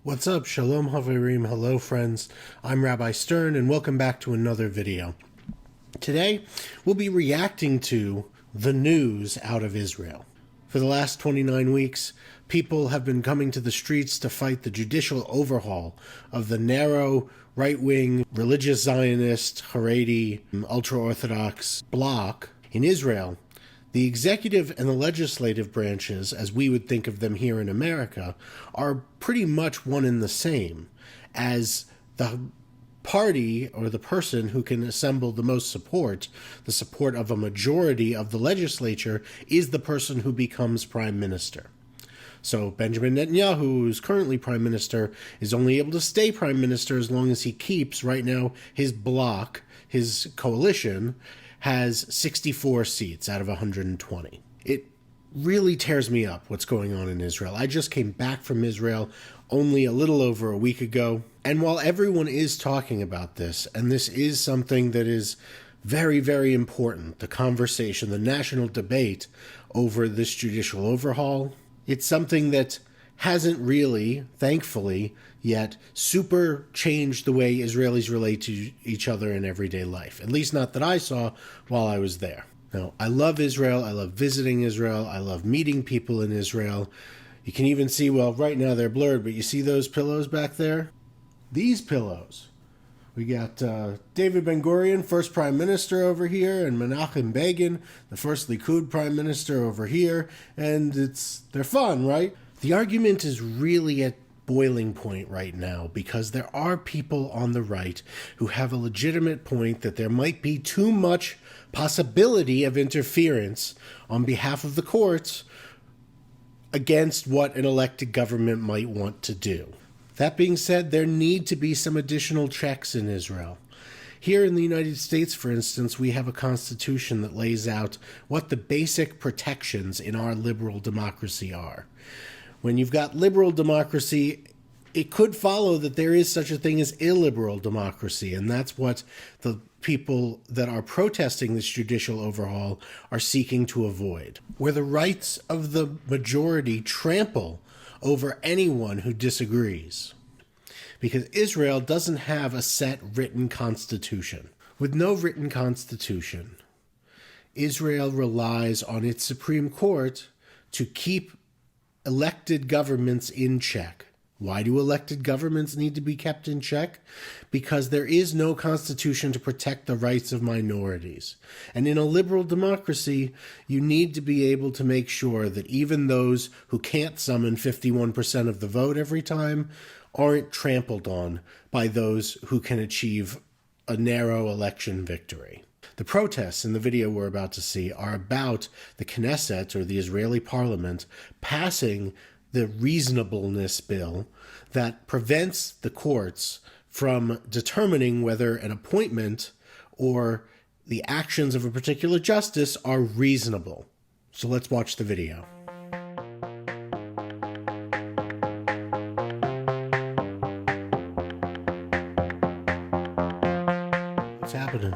What's up? Shalom Haverim. Hello friends. I'm Rabbi Stern and welcome back to another video. Today we'll be reacting to the news out of Israel. For the last 29 weeks, people have been coming to the streets to fight the judicial overhaul of the narrow, right-wing, religious Zionist, Haredi, ultra-Orthodox bloc in Israel. The executive and the legislative branches, as we would think of them here in America, are pretty much one and the same, as the party or the person who can assemble the most support, the support of a majority of the legislature, is the person who becomes prime minister. So Benjamin Netanyahu, who's currently prime minister, is only able to stay prime minister as long as he keeps, right now, his bloc, his coalition, has 64 seats out of 120. It really tears me up what's going on in Israel. I just came back from Israel only a little over a week ago, and while everyone is talking about this, and this is something that is very, very important, the conversation, the national debate over this judicial overhaul, it's something that hasn't really, thankfully, yet super changed the way Israelis relate to each other in everyday life. At least not that I saw while I was there. Now, I love Israel. I love visiting Israel. I love meeting people in Israel. You can even see, well, right now they're blurred, but you see those pillows back there? These pillows. We got David Ben-Gurion, first prime minister over here, and Menachem Begin, the first Likud prime minister over here, and they're fun, right? The argument is really at boiling point right now because there are people on the right who have a legitimate point that there might be too much possibility of interference on behalf of the courts against what an elected government might want to do. That being said, there need to be some additional checks in Israel. Here in the United States, for instance, we have a constitution that lays out what the basic protections in our liberal democracy are. When you've got liberal democracy, it could follow that there is such a thing as illiberal democracy, and that's what the people that are protesting this judicial overhaul are seeking to avoid, where the rights of the majority trample over anyone who disagrees. Because Israel doesn't have a set written constitution. With no written constitution, Israel relies on its Supreme Court to keep elected governments in check. Why do elected governments need to be kept in check? Because there is no constitution to protect the rights of minorities. And in a liberal democracy, you need to be able to make sure that even those who can't summon 51% of the vote every time aren't trampled on by those who can achieve a narrow election victory. The protests in the video we're about to see are about the Knesset, or the Israeli parliament, passing the reasonableness bill that prevents the courts from determining whether an appointment or the actions of a particular justice are reasonable. So let's watch the video. What's happening?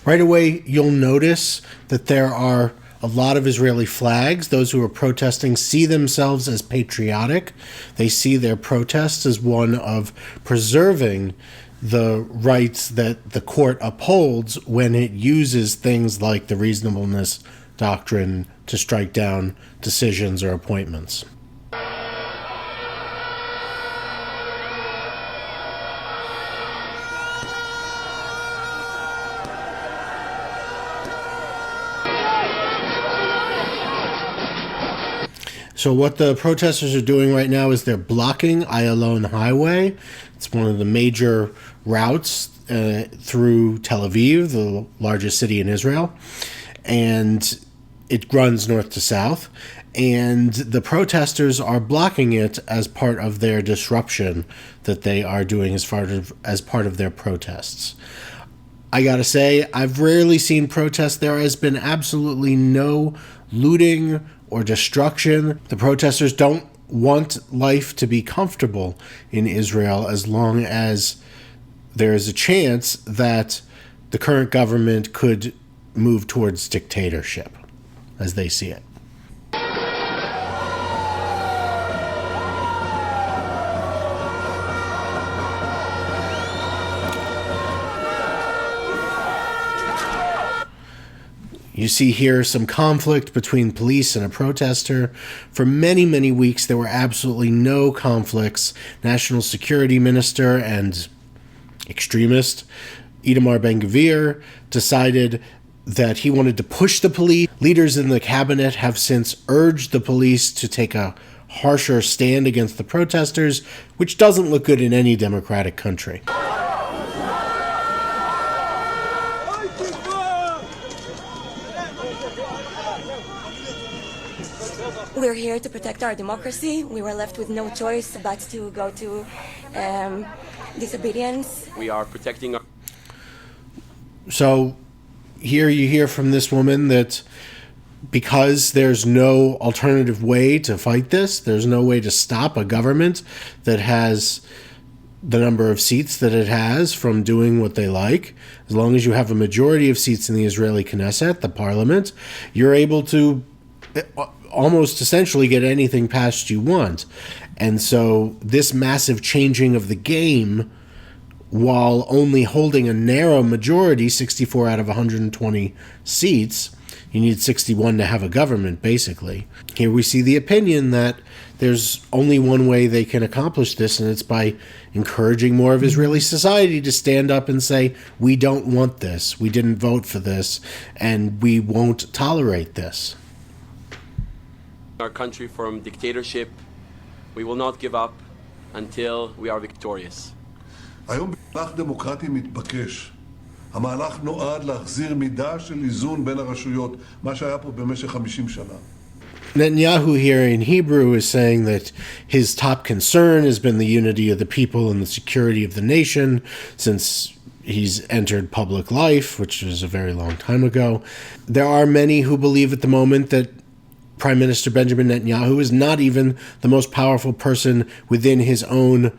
Right away, you'll notice that there are a lot of Israeli flags. Those who are protesting see themselves as patriotic. They see their protest as one of preserving the rights that the court upholds when it uses things like the reasonableness doctrine to strike down decisions or appointments. So what the protesters are doing right now is they're blocking Ayalon Highway. It's one of the major routes through Tel Aviv, the largest city in Israel. And it runs north to south. And the protesters are blocking it as part of their disruption that they are doing as part of their protests. I gotta say, I've rarely seen protests. There has been absolutely no looting or destruction. The protesters don't want life to be comfortable in Israel as long as there is a chance that the current government could move towards dictatorship, as they see it. You see here some conflict between police and a protester. For many, many weeks, there were absolutely no conflicts. National Security Minister and extremist Itamar Ben-Gvir decided that he wanted to push the police. Leaders in the cabinet have since urged the police to take a harsher stand against the protesters, which doesn't look good in any democratic country. We're here to protect our democracy. We were left with no choice but to go to disobedience. We are protecting our... So here you hear from this woman that because there's no alternative way to fight this, there's no way to stop a government that has the number of seats that it has from doing what they like. As long as you have a majority of seats in the Israeli Knesset, the parliament, you're able to almost essentially get anything passed you want. And so this massive changing of the game, while only holding a narrow majority, 64 out of 120 seats, you need 61 to have a government, basically. Here we see the opinion that there's only one way they can accomplish this, and it's by encouraging more of Israeli society to stand up and say, we don't want this, we didn't vote for this, and we won't tolerate this. Our country from dictatorship. We will not give up until we are victorious. היום מהלך דמוקרטי מתבקש. המהלך נועד להחזיר מידה של איזון בין הרשויות, מה שהיה פה במשך 50 שנה. Netanyahu here in Hebrew is saying that his top concern has been the unity of the people and the security of the nation since he's entered public life, which was a very long time ago. There are many who believe at the moment that Prime Minister Benjamin Netanyahu is not even the most powerful person within his own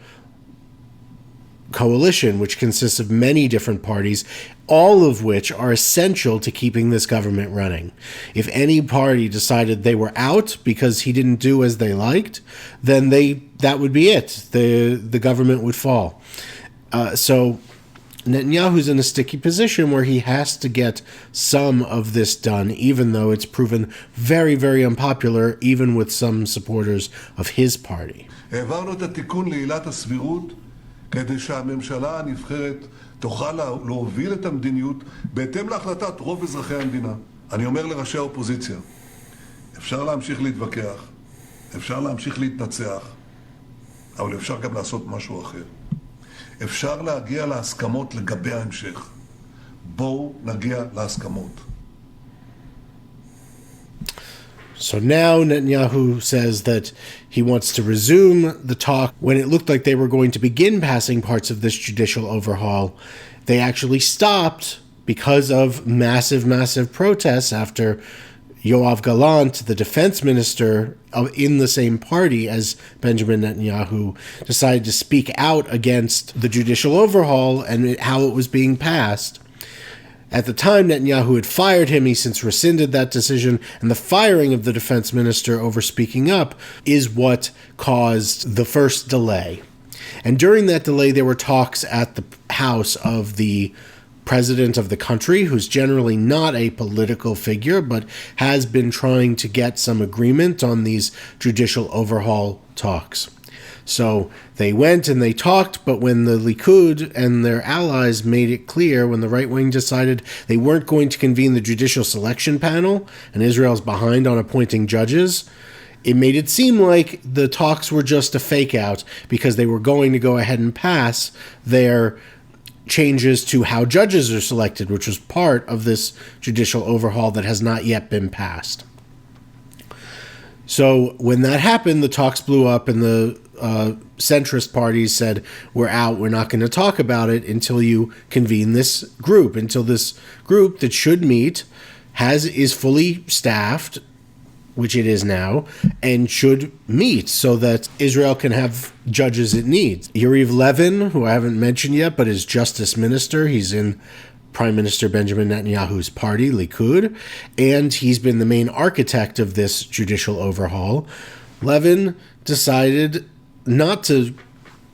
coalition, which consists of many different parties, all of which are essential to keeping this government running. If any party decided they were out because he didn't do as they liked, then that would be it. The government would fall. So Netanyahu's in a sticky position where he has to get some of this done, even though it's proven very, very unpopular, even with some supporters of his party. העברנו את התיקון לעילת הסבירות כדי שהממשלה הנבחרת תוכל להוביל את המדיניות בהתאם להחלטת רוב אזרחי המדינה. אני אומר לראשי האופוזיציה, אפשר להמשיך להתווכח, אפשר להמשיך להתנצח, אבל אפשר גם לעשות משהו אחר. אפשר להגיע להסכמות לגבי ההמשך. בואו נגיע להסכמות. So now Netanyahu says that he wants to resume the talk. When it looked like they were going to begin passing parts of this judicial overhaul, they actually stopped because of massive, massive protests after Yoav Gallant, the defense minister in the same party as Benjamin Netanyahu, decided to speak out against the judicial overhaul and how it was being passed. At the time, Netanyahu had fired him. He since rescinded that decision, and the firing of the defense minister over speaking up is what caused the first delay. And during that delay, there were talks at the house of the president of the country, who's generally not a political figure, but has been trying to get some agreement on these judicial overhaul talks. So they went and they talked, but when the Likud and their allies made it clear, when the right wing decided they weren't going to convene the judicial selection panel, and Israel's behind on appointing judges, it made it seem like the talks were just a fake out because they were going to go ahead and pass their changes to how judges are selected, which was part of this judicial overhaul that has not yet been passed. So when that happened, the talks blew up and the centrist parties said, we're out, we're not going to talk about it until you convene this group, until this group that should meet is fully staffed, which it is now, and should meet so that Israel can have judges it needs. Yariv Levin, who I haven't mentioned yet, but is justice minister, he's in Prime Minister Benjamin Netanyahu's party, Likud, and he's been the main architect of this judicial overhaul. Levin decided not to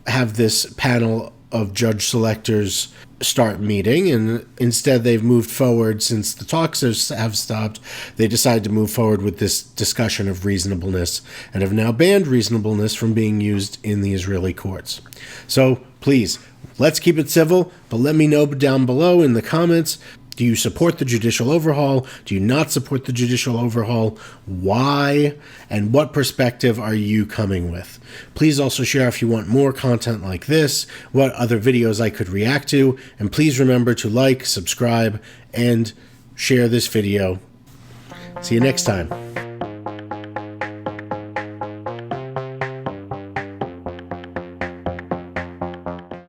have this panel of judge selectors start meeting, and instead they've moved forward. Since the talks have stopped, they decided to move forward with this discussion of reasonableness and have now banned reasonableness from being used in the Israeli courts. So please, let's keep it civil, but let me know down below in the comments. Do you support the judicial overhaul? Do you not support the judicial overhaul? Why? And what perspective are you coming with? Please also share if you want more content like this, what other videos I could react to, and please remember to like, subscribe, and share this video. See you next time.